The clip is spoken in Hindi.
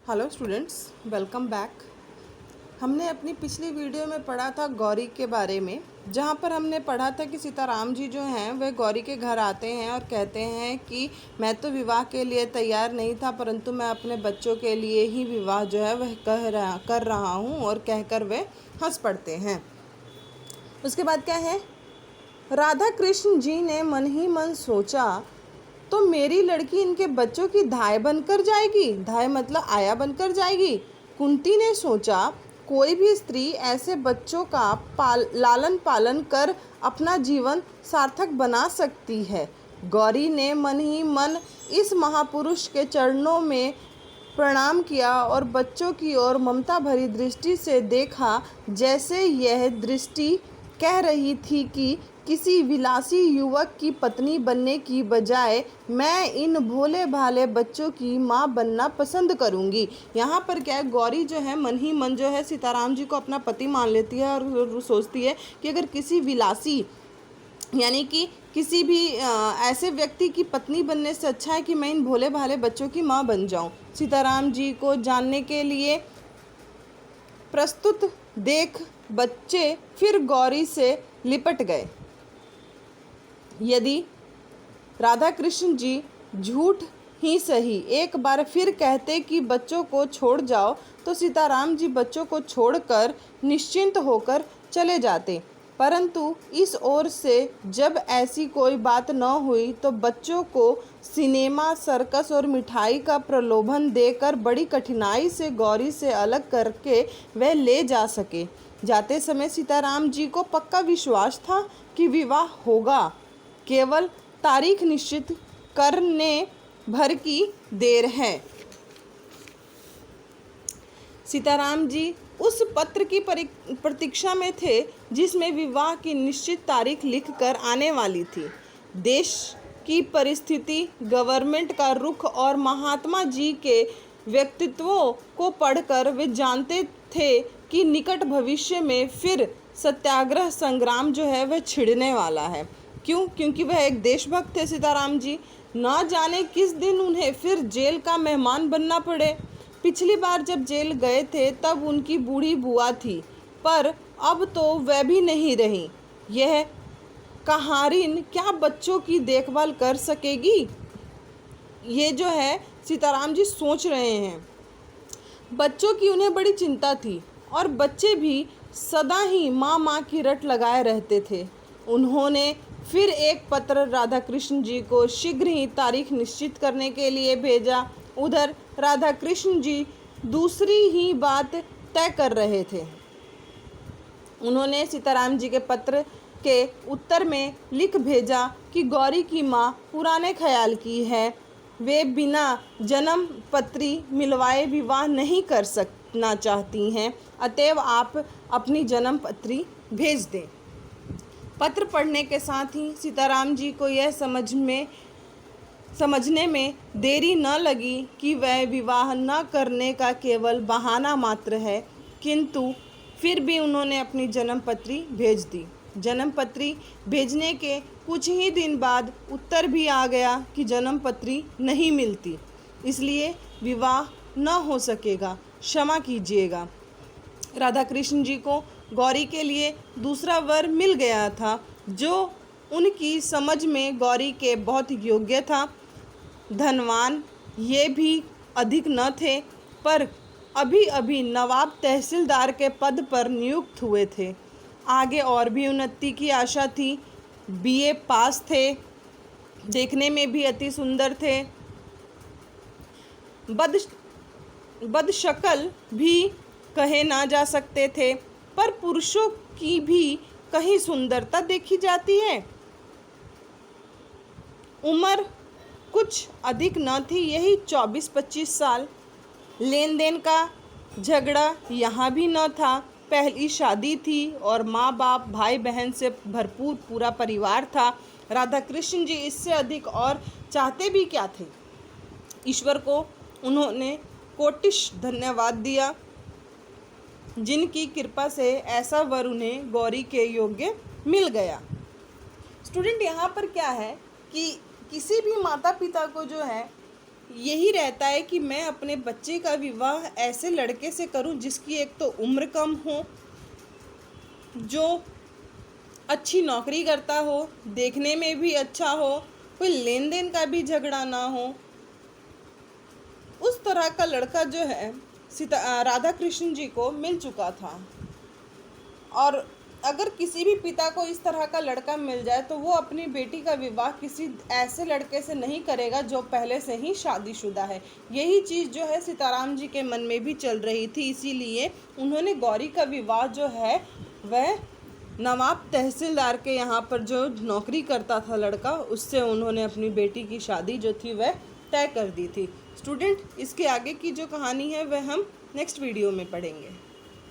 Hello students, welcome back. हमने अपनी पिछली वीडियो में पढ़ा था गौरी के बारे में, जहाँ पर हमने पढ़ा था कि सीताराम जी जो हैं वह गौरी के घर आते हैं और कहते हैं कि मैं तो विवाह के लिए तैयार नहीं था, परंतु मैं अपने बच्चों के लिए ही विवाह जो है वह कर रहा हूँ, और कहकर वे हंस पड़ते हैं। उसके बाद क्या है, राधा कृष्ण जी ने मन ही मन सोचा तो मेरी लड़की इनके बच्चों की दाई बनकर जाएगी। दाई मतलब आया बनकर जाएगी। कुंती ने सोचा कोई भी स्त्री ऐसे बच्चों का लालन पालन कर अपना जीवन सार्थक बना सकती है। गौरी ने मन ही मन इस महापुरुष के चरणों में प्रणाम किया और बच्चों की ओर ममता भरी दृष्टि से देखा, जैसे यह दृष्टि कह रही थी कि किसी विलासी युवक की पत्नी बनने की बजाय मैं इन भोले भाले बच्चों की माँ बनना पसंद करूँगी। यहाँ पर क्या है, गौरी जो है मन ही मन जो है सीताराम जी को अपना पति मान लेती है और सोचती है कि अगर किसी विलासी यानी कि किसी भी ऐसे व्यक्ति की पत्नी बनने से अच्छा है कि मैं इन भोले भाले बच्चों की माँ बन जाऊँ। सीताराम जी को जानने के लिए प्रस्तुत देख बच्चे फिर गौरी से लिपट गए। यदि राधा कृष्ण जी झूठ ही सही एक बार फिर कहते कि बच्चों को छोड़ जाओ, तो सीताराम जी बच्चों को छोड़कर निश्चिंत होकर चले जाते। परंतु इस ओर से जब ऐसी कोई बात न हुई तो बच्चों को सिनेमा, सर्कस और मिठाई का प्रलोभन देकर बड़ी कठिनाई से गौरी से अलग करके वह ले जा सके। जाते समय सीताराम जी को पक्का विश्वास था कि विवाह होगा, केवल तारीख निश्चित करने भर की देर है। सीताराम जी उस पत्र की प्रतीक्षा में थे जिसमें विवाह की निश्चित तारीख लिखकर आने वाली थी। देश की परिस्थिति, गवर्नमेंट का रुख और महात्मा जी के व्यक्तित्वों को पढ़कर वे जानते थे कि निकट भविष्य में फिर सत्याग्रह संग्राम जो है वह छिड़ने वाला है। क्यों? क्योंकि वह एक देशभक्त थे सीताराम जी। ना जाने किस दिन उन्हें फिर जेल का मेहमान बनना पड़े। पिछली बार जब जेल गए थे तब उनकी बूढ़ी बुआ थी, पर अब तो वह भी नहीं रही। यह कहारिन क्या बच्चों की देखभाल कर सकेगी? ये जो है सीताराम जी सोच रहे हैं। बच्चों की उन्हें बड़ी चिंता थी और बच्चे भी सदा ही माँ माँ की रट लगाए रहते थे। उन्होंने फिर एक पत्र राधा कृष्ण जी को शीघ्र ही तारीख निश्चित करने के लिए भेजा। उधर राधा कृष्ण जी दूसरी ही बात तय कर रहे थे। उन्होंने सीताराम जी के पत्र के उत्तर में लिख भेजा कि गौरी की माँ पुराने ख्याल की है, वे बिना जन्म पत्री मिलवाए विवाह नहीं कर सकना चाहती हैं, अतएव आप अपनी जन्म पत्री भेज दें। पत्र पढ़ने के साथ ही सीताराम जी को यह समझने में देरी न लगी कि वह विवाह न करने का केवल बहाना मात्र है, किंतु फिर भी उन्होंने अपनी जन्म पत्री भेज दी। जन्म पत्री भेजने के कुछ ही दिन बाद उत्तर भी आ गया कि जन्म पत्री नहीं मिलती, इसलिए विवाह न हो सकेगा, क्षमा कीजिएगा। राधा कृष्ण जी को गौरी के लिए दूसरा वर मिल गया था, जो उनकी समझ में गौरी के बहुत योग्य था। धनवान ये भी अधिक न थे, पर अभी अभी नवाब तहसीलदार के पद पर नियुक्त हुए थे। आगे और भी उन्नति की आशा थी। बीए पास थे, देखने में भी अति सुंदर थे, बदशक्ल भी कहे ना जा सकते थे, पर पुरुषों की भी कहीं सुंदरता देखी जाती है। उम्र कुछ अधिक न थी, यही 24-25 साल। लेन देन का झगड़ा यहाँ भी न था। पहली शादी थी और माँ बाप, भाई बहन से भरपूर पूरा परिवार था। राधा कृष्ण जी इससे अधिक और चाहते भी क्या थे? ईश्वर को उन्होंने कोटिश धन्यवाद दिया, जिनकी कृपा से ऐसा वर उन्हें गौरी के योग्य मिल गया। स्टूडेंट, यहाँ पर क्या है कि किसी भी माता पिता को जो है यही रहता है कि मैं अपने बच्चे का विवाह ऐसे लड़के से करूं जिसकी एक तो उम्र कम हो, जो अच्छी नौकरी करता हो, देखने में भी अच्छा हो, कोई लेन देन का भी झगड़ा ना हो। उस तरह का लड़का जो है राधा कृष्ण जी को मिल चुका था। और अगर किसी भी पिता को इस तरह का लड़का मिल जाए तो वो अपनी बेटी का विवाह किसी ऐसे लड़के से नहीं करेगा जो पहले से ही शादीशुदा है। यही चीज़ जो है सीताराम जी के मन में भी चल रही थी, इसीलिए उन्होंने गौरी का विवाह जो है वह नवाब तहसीलदार के यहाँ पर जो नौकरी करता था लड़का, उससे उन्होंने अपनी बेटी की शादी जो थी वह तय कर दी थी। स्टूडेंट, इसके आगे की जो कहानी है वह हम नेक्स्ट वीडियो में पढ़ेंगे।